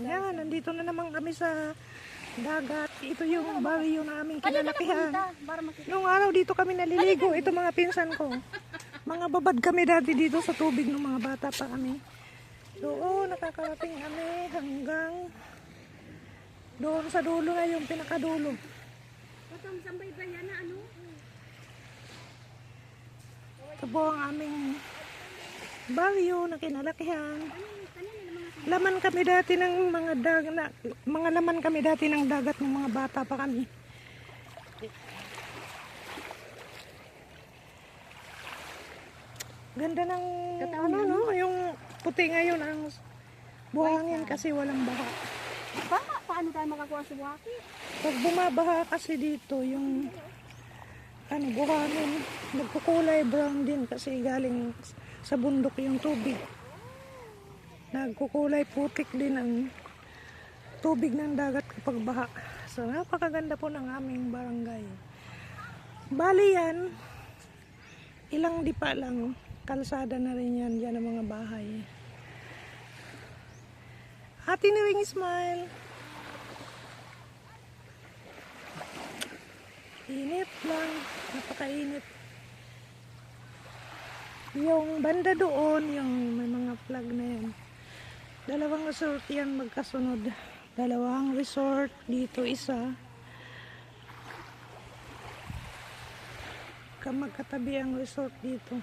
Yan, nandito na naman kami sa dagat. Ito yung baryo namin kinalakihan. Nung araw dito kami naliligo. Ito mga pinsan ko. Mga babad kami dati dito sa tubig nung mga bata pa kami. Doon, nakakarating kami hanggang doon sa dulo na yung pinakadulo. Ito po ang aming baryo na kinalakihan. Laman kami dati ng mga laman kami dati ng dagat ng mga bata pa kami. Ganda ng ano no, yung puti ngayon ang buhangin kasi walang baha. Paano tayo makakuha sa buhaki? Pag bumabaha kasi dito yung ano buhangin nagkukulay brown din kasi galing sa bundok yung tubig. Nagkukulay putik din ang tubig ng dagat kapag baha. So napakaganda po ng aming barangay. Bali yan, ilang dipa lang, kalsada na rin yan dyan ang mga bahay. Happy New Year, smile! Init lang, napakainit. Yung banda doon, yung may mga flag na yan. Dalawang resort yan magkasunod. Dalawang resort, dito isa. Magkatabi ang resort dito.